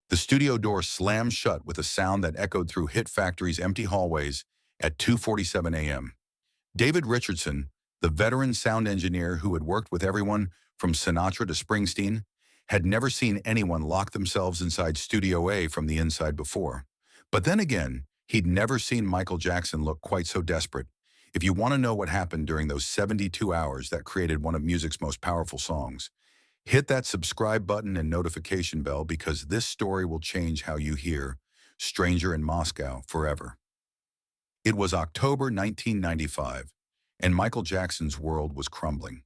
The studio door slammed shut with a sound that echoed through Hit Factory's empty hallways at 2:47 a.m. David Richardson, the veteran sound engineer who had worked with everyone from Sinatra to Springsteen, had never seen anyone lock themselves inside Studio A from the inside before. But then again, he'd never seen Michael Jackson look quite so desperate. If you want to know what happened during those 72 hours that created one of music's most powerful songs, hit that subscribe button and notification bell because this story will change how you hear Stranger in Moscow forever. It was October 1995, and Michael Jackson's world was crumbling.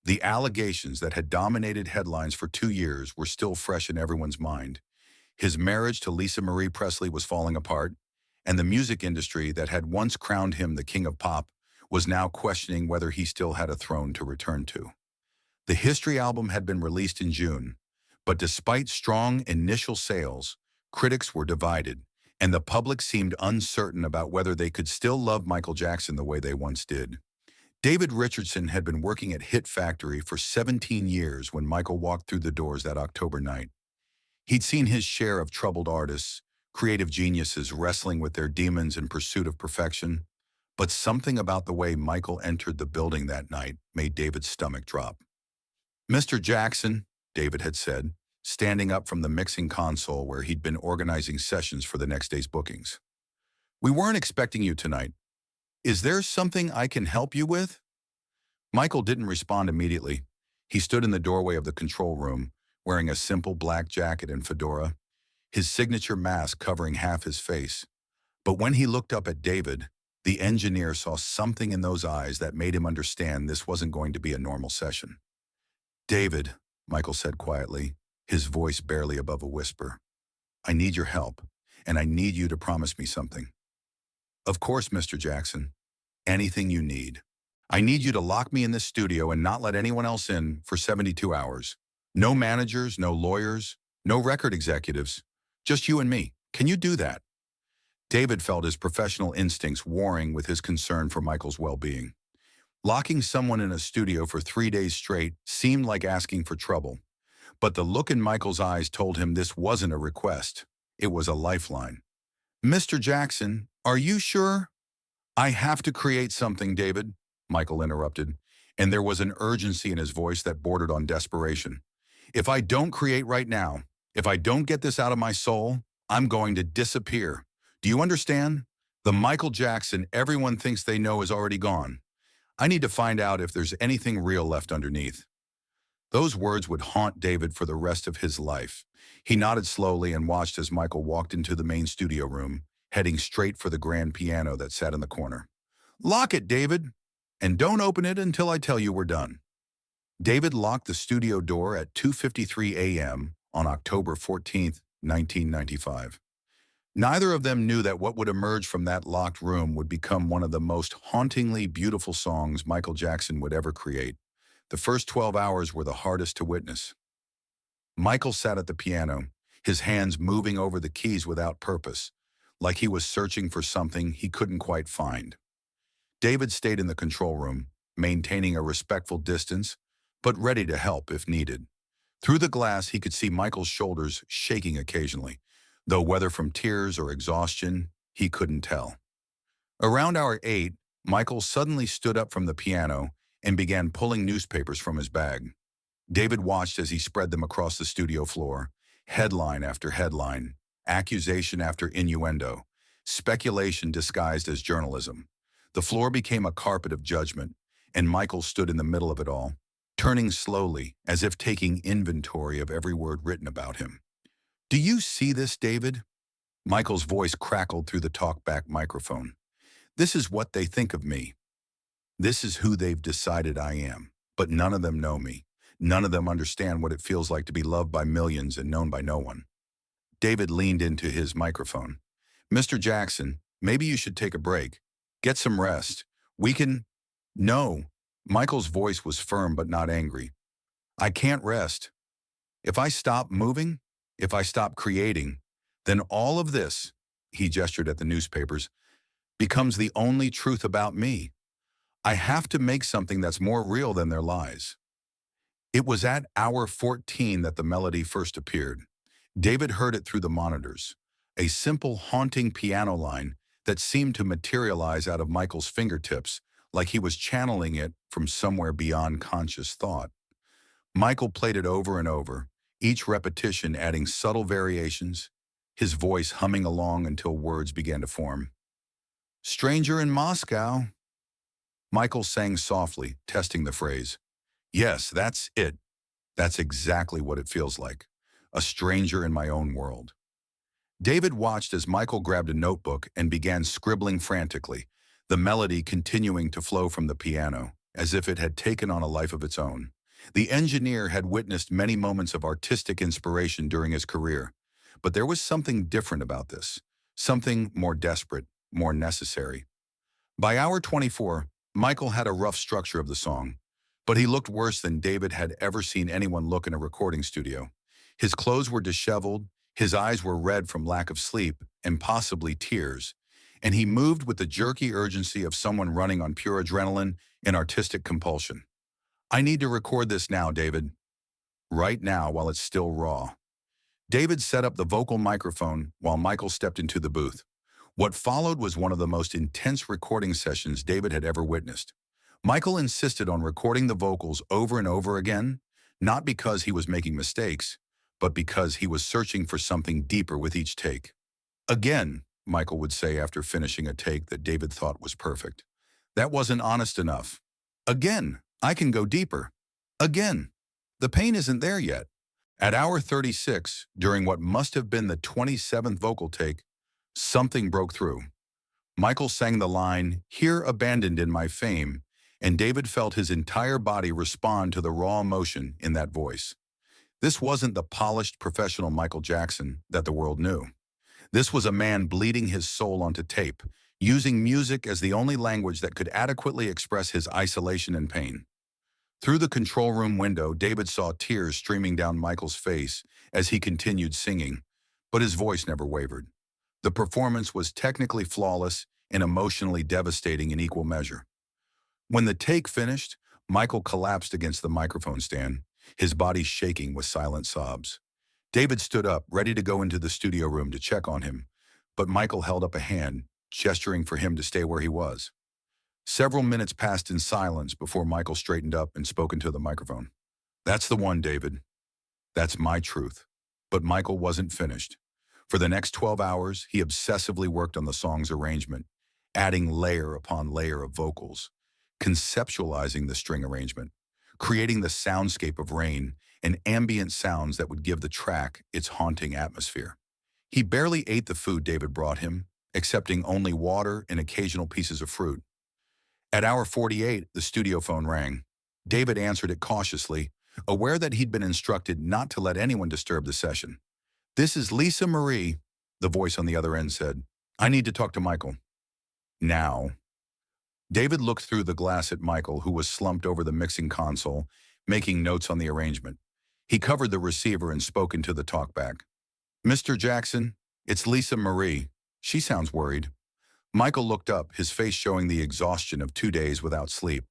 The allegations that had dominated headlines for 2 years were still fresh in everyone's mind. His marriage to Lisa Marie Presley was falling apart, and the music industry that had once crowned him the king of pop was now questioning whether he still had a throne to return to. The History album had been released in June, but despite strong initial sales, critics were divided, and the public seemed uncertain about whether they could still love Michael Jackson the way they once did. David Richardson had been working at Hit Factory for 17 years when Michael walked through the doors that October night. He'd seen his share of troubled artists, creative geniuses wrestling with their demons in pursuit of perfection, but something about the way Michael entered the building that night made David's stomach drop. "Mr. Jackson," David had said, standing up from the mixing console where he'd been organizing sessions for the next day's bookings. "We weren't expecting you tonight. Is there something I can help you with?" Michael didn't respond immediately. He stood in the doorway of the control room, wearing a simple black jacket and fedora, his signature mask covering half his face. But when he looked up at David, the engineer saw something in those eyes that made him understand this wasn't going to be a normal session. "David," Michael said quietly, his voice barely above a whisper, "I need your help, and I need you to promise me something." "Of course, Mr. Jackson. Anything you need. I need you to lock me in this studio and not let anyone else in for 72 hours. No managers, no lawyers, no record executives. Just you and me. Can you do that?" David felt his professional instincts warring with his concern for Michael's well-being. Locking someone in a studio for 3 days straight seemed like asking for trouble, but the look in Michael's eyes told him this wasn't a request. It was a lifeline. "Mr. Jackson, are you sure?" "I have to create something, David," Michael interrupted, and there was an urgency in his voice that bordered on desperation. "If I don't create right now, if I don't get this out of my soul, I'm going to disappear. Do you understand? The Michael Jackson everyone thinks they know is already gone. I need to find out if there's anything real left underneath." Those words would haunt David for the rest of his life. He nodded slowly and watched as Michael walked into the main studio room, heading straight for the grand piano that sat in the corner. "Lock it, David, and don't open it until I tell you we're done." David locked the studio door at 2:53 a.m. on October 14th, 1995. Neither of them knew that what would emerge from that locked room would become one of the most hauntingly beautiful songs Michael Jackson would ever create. The first 12 hours were the hardest to witness. Michael sat at the piano, his hands moving over the keys without purpose, like he was searching for something he couldn't quite find. David stayed in the control room, maintaining a respectful distance, but ready to help if needed. Through the glass, he could see Michael's shoulders shaking occasionally, though whether from tears or exhaustion, he couldn't tell. Around hour 8, Michael suddenly stood up from the piano and began pulling newspapers from his bag. David watched as he spread them across the studio floor, headline after headline, accusation after innuendo, speculation disguised as journalism. The floor became a carpet of judgment, and Michael stood in the middle of it all, turning slowly, as if taking inventory of every word written about him. "Do you see this, David?" Michael's voice crackled through the talkback microphone. "This is what they think of me. This is who they've decided I am. But none of them know me. None of them understand what it feels like to be loved by millions and known by no one." David leaned into his microphone. "Mr. Jackson, maybe you should take a break. Get some rest. We can—" "No." Michael's voice was firm but not angry. "I can't rest. If I stop moving, if I stop creating, then all of this," he gestured at the newspapers, "becomes the only truth about me. I have to make something that's more real than their lies." It was at hour 14 that the melody first appeared. David heard it through the monitors, a simple, haunting piano line that seemed to materialize out of Michael's fingertips like he was channeling it from somewhere beyond conscious thought. Michael played it over and over, each repetition adding subtle variations, his voice humming along until words began to form. "Stranger in Moscow." Michael sang softly, testing the phrase. "Yes, that's it. That's exactly what it feels like. A stranger in my own world." David watched as Michael grabbed a notebook and began scribbling frantically, the melody continuing to flow from the piano, as if it had taken on a life of its own. The engineer had witnessed many moments of artistic inspiration during his career, but there was something different about this, something more desperate, more necessary. By hour 24, Michael had a rough structure of the song, but he looked worse than David had ever seen anyone look in a recording studio. His clothes were disheveled, his eyes were red from lack of sleep and possibly tears, and he moved with the jerky urgency of someone running on pure adrenaline and artistic compulsion. "I need to record this now, David. Right now, while it's still raw." David set up the vocal microphone while Michael stepped into the booth. What followed was one of the most intense recording sessions David had ever witnessed. Michael insisted on recording the vocals over and over again, not because he was making mistakes, but because he was searching for something deeper with each take. "Again," Michael would say after finishing a take that David thought was perfect. "That wasn't honest enough. Again, I can go deeper. Again, the pain isn't there yet." At hour 36, during what must have been the 27th vocal take, something broke through. Michael sang the line, "Here abandoned in my fame," and David felt his entire body respond to the raw emotion in that voice. This wasn't the polished professional Michael Jackson that the world knew. This was a man bleeding his soul onto tape, using music as the only language that could adequately express his isolation and pain. Through the control room window, David saw tears streaming down Michael's face as he continued singing, but his voice never wavered. The performance was technically flawless and emotionally devastating in equal measure. When the take finished, Michael collapsed against the microphone stand, his body shaking with silent sobs. David stood up, ready to go into the studio room to check on him, but Michael held up a hand, gesturing for him to stay where he was. Several minutes passed in silence before Michael straightened up and spoke into the microphone. "That's the one, David. That's my truth." But Michael wasn't finished. For the next 12 hours, he obsessively worked on the song's arrangement, adding layer upon layer of vocals, conceptualizing the string arrangement, creating the soundscape of rain and ambient sounds that would give the track its haunting atmosphere. He barely ate the food David brought him, accepting only water and occasional pieces of fruit. At hour 48, the studio phone rang. David answered it cautiously, aware that he'd been instructed not to let anyone disturb the session. "This is Lisa Marie," the voice on the other end said. "I need to talk to Michael." "Now." David looked through the glass at Michael, who was slumped over the mixing console, making notes on the arrangement. He covered the receiver and spoke into the talkback. "Mr. Jackson, it's Lisa Marie. She sounds worried." Michael looked up, his face showing the exhaustion of 2 days without sleep.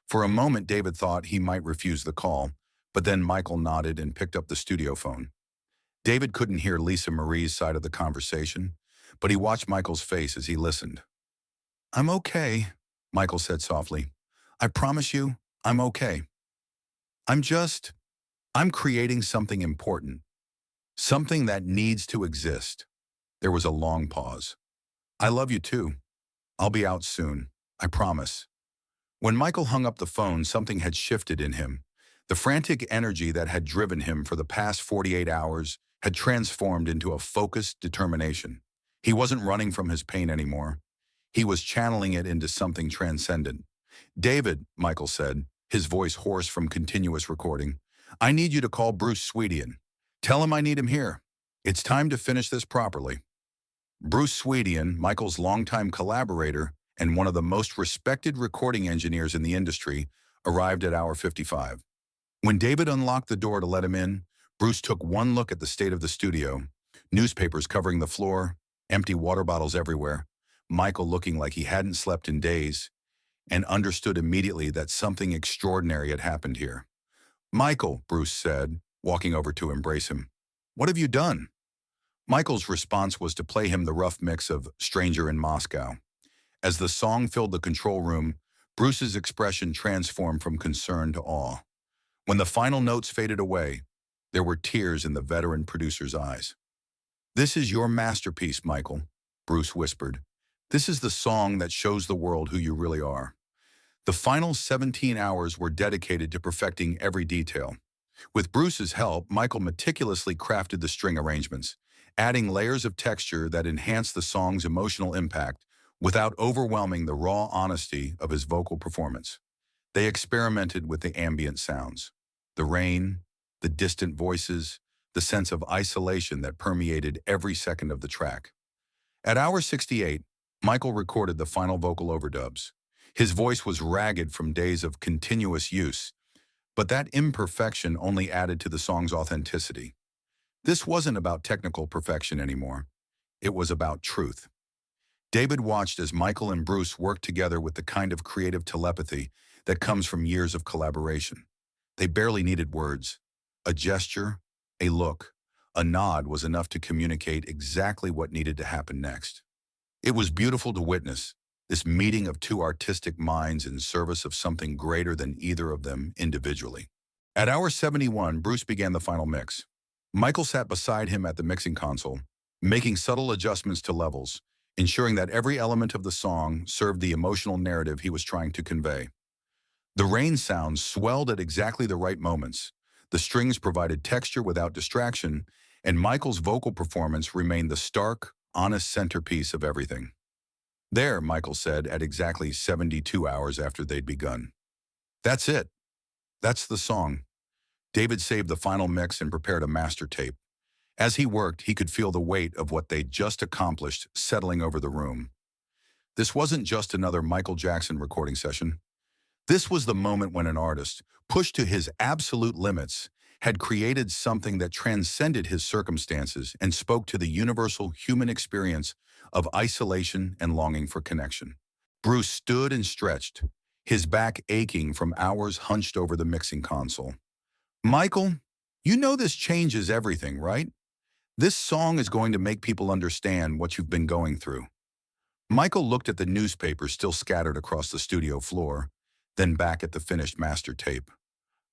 For a moment, David thought he might refuse the call, but then Michael nodded and picked up the studio phone. David couldn't hear Lisa Marie's side of the conversation, but he watched Michael's face as he listened. "I'm okay," Michael said softly. "I promise you, I'm okay. I'm creating something important. Something that needs to exist." There was a long pause. "I love you too. I'll be out soon. I promise." When Michael hung up the phone, something had shifted in him. The frantic energy that had driven him for the past 48 hours had transformed into a focused determination. He wasn't running from his pain anymore. He was channeling it into something transcendent. "David," Michael said, his voice hoarse from continuous recording, "I need you to call Bruce Swedien. Tell him I need him here. It's time to finish this properly." Bruce Swedien, Michael's longtime collaborator and one of the most respected recording engineers in the industry, arrived at hour 55. When David unlocked the door to let him in, Bruce took one look at the state of the studio, newspapers covering the floor, empty water bottles everywhere, Michael looking like he hadn't slept in days, and understood immediately that something extraordinary had happened here. "Michael," Bruce said, walking over to embrace him. What have you done?" Michael's response was to play him the rough mix of Stranger in Moscow. As the song filled the control room, Bruce's expression transformed from concern to awe. When the final notes faded away, there were tears in the veteran producer's eyes. "This is your masterpiece, Michael," Bruce whispered. "This is the song that shows the world who you really are." The final 17 hours were dedicated to perfecting every detail. With Bruce's help, Michael meticulously crafted the string arrangements, adding layers of texture that enhanced the song's emotional impact without overwhelming the raw honesty of his vocal performance. They experimented with the ambient sounds, the rain, the distant voices, the sense of isolation that permeated every second of the track. At hour 68, Michael recorded the final vocal overdubs. His voice was ragged from days of continuous use, but that imperfection only added to the song's authenticity. This wasn't about technical perfection anymore. It was about truth. David watched as Michael and Bruce worked together with the kind of creative telepathy that comes from years of collaboration. They barely needed words. A gesture, a look, a nod was enough to communicate exactly what needed to happen next. It was beautiful to witness, this meeting of two artistic minds in service of something greater than either of them individually. At hour 71, Bruce began the final mix. Michael sat beside him at the mixing console, making subtle adjustments to levels, ensuring that every element of the song served the emotional narrative he was trying to convey. The rain sounds swelled at exactly the right moments. The strings provided texture without distraction, and Michael's vocal performance remained the stark, honest centerpiece of everything. "There," Michael said at exactly 72 hours after they'd begun. "That's it. That's the song." David saved the final mix and prepared a master tape. As he worked, he could feel the weight of what they'd just accomplished settling over the room. This wasn't just another Michael Jackson recording session. This was the moment when an artist, pushed to his absolute limits, had created something that transcended his circumstances and spoke to the universal human experience of isolation and longing for connection. Bruce stood and stretched, his back aching from hours hunched over the mixing console. "Michael, you know this changes everything, right? This song is going to make people understand what you've been going through." Michael looked at the newspapers still scattered across the studio floor, then back at the finished master tape.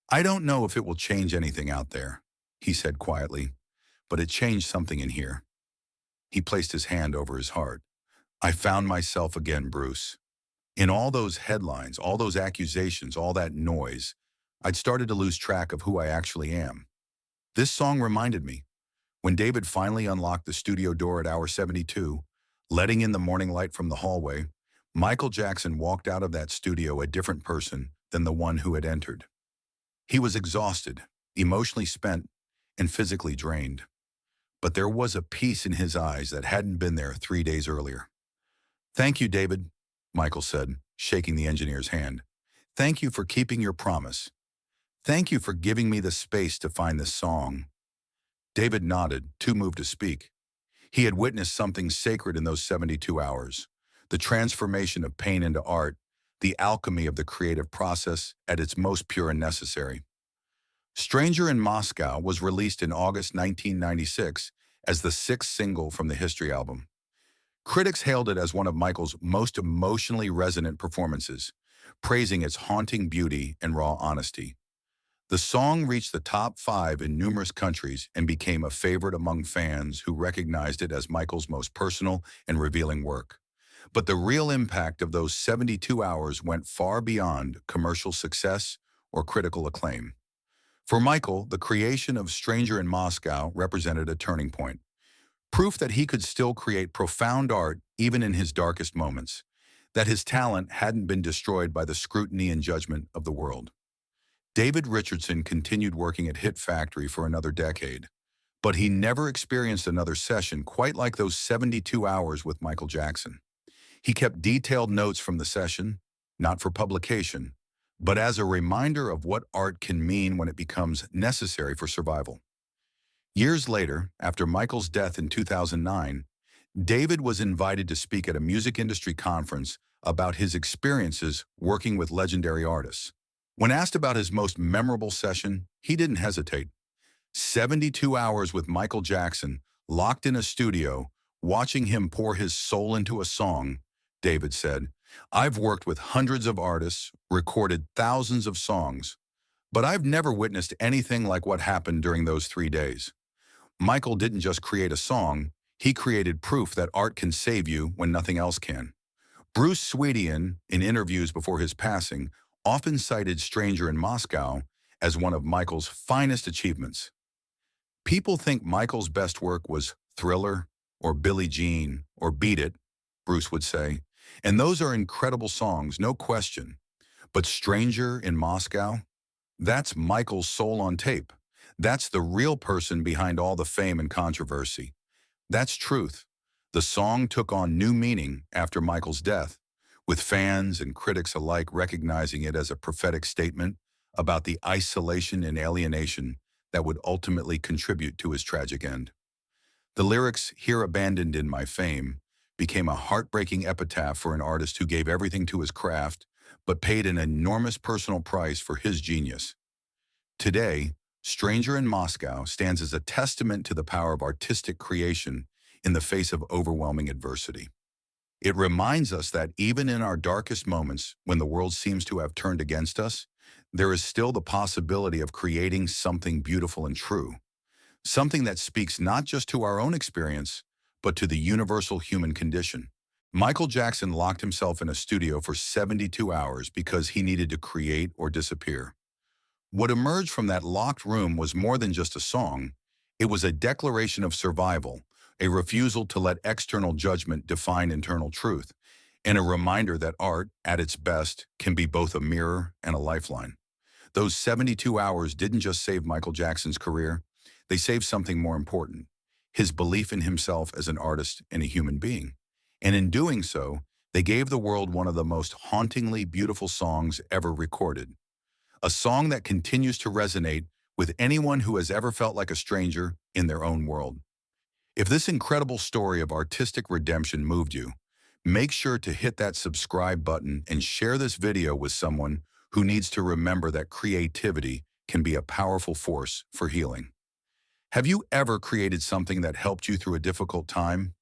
"I don't know if it will change anything out there," he said quietly, "but it changed something in here." He placed his hand over his heart. "I found myself again, Bruce. In all those headlines, all those accusations, all that noise, I'd started to lose track of who I actually am. This song reminded me." When David finally unlocked the studio door at hour 72, letting in the morning light from the hallway, Michael Jackson walked out of that studio a different person than the one who had entered. He was exhausted, emotionally spent, and physically drained. But there was a peace in his eyes that hadn't been there 3 days earlier. "Thank you, David," Michael said, shaking the engineer's hand. "Thank you for keeping your promise. Thank you for giving me the space to find this song." David nodded, too moved to speak. He had witnessed something sacred in those 72 hours, the transformation of pain into art, the alchemy of the creative process at its most pure and necessary. Stranger in Moscow was released in August 1996 as the sixth single from the History album. Critics hailed it as one of Michael's most emotionally resonant performances, praising its haunting beauty and raw honesty. The song reached the top 5 in numerous countries and became a favorite among fans who recognized it as Michael's most personal and revealing work. But the real impact of those 72 hours went far beyond commercial success or critical acclaim. For Michael, the creation of Stranger in Moscow represented a turning point, proof that he could still create profound art even in his darkest moments, that his talent hadn't been destroyed by the scrutiny and judgment of the world. David Richardson continued working at Hit Factory for another decade, but he never experienced another session quite like those 72 hours with Michael Jackson. He kept detailed notes from the session, not for publication, but as a reminder of what art can mean when it becomes necessary for survival. Years later, after Michael's death in 2009, David was invited to speak at a music industry conference about his experiences working with legendary artists. When asked about his most memorable session, he didn't hesitate. 72 hours with Michael Jackson, locked in a studio, watching him pour his soul into a song, David said. I've worked with hundreds of artists, recorded thousands of songs, but I've never witnessed anything like what happened during those 3 days. Michael didn't just create a song, he created proof that art can save you when nothing else can. Bruce Swedien, in interviews before his passing, often cited Stranger in Moscow as one of Michael's finest achievements. People think Michael's best work was Thriller or Billie Jean or Beat It, Bruce would say, and those are incredible songs, no question. But Stranger in Moscow? That's Michael's soul on tape. That's the real person behind all the fame and controversy. That's truth. The song took on new meaning after Michael's death, with fans and critics alike recognizing it as a prophetic statement about the isolation and alienation that would ultimately contribute to his tragic end. The lyrics, "Here abandoned in my fame," became a heartbreaking epitaph for an artist who gave everything to his craft, but paid an enormous personal price for his genius. Today, Stranger in Moscow stands as a testament to the power of artistic creation in the face of overwhelming adversity. It reminds us that even in our darkest moments, when the world seems to have turned against us, there is still the possibility of creating something beautiful and true, something that speaks not just to our own experience, but to the universal human condition. Michael Jackson locked himself in a studio for 72 hours because he needed to create or disappear. What emerged from that locked room was more than just a song. It was a declaration of survival, a refusal to let external judgment define internal truth, and a reminder that art, at its best, can be both a mirror and a lifeline. Those 72 hours didn't just save Michael Jackson's career, they saved something more important, his belief in himself as an artist and a human being. And in doing so, they gave the world one of the most hauntingly beautiful songs ever recorded. A song that continues to resonate with anyone who has ever felt like a stranger in their own world. If this incredible story of artistic redemption moved you, make sure to hit that subscribe button and share this video with someone who needs to remember that creativity can be a powerful force for healing. Have you ever created something that helped you through a difficult time?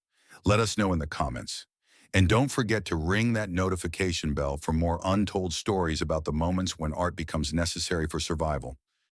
Let us know in the comments. And don't forget to ring that notification bell for more untold stories about the moments when art becomes necessary for survival.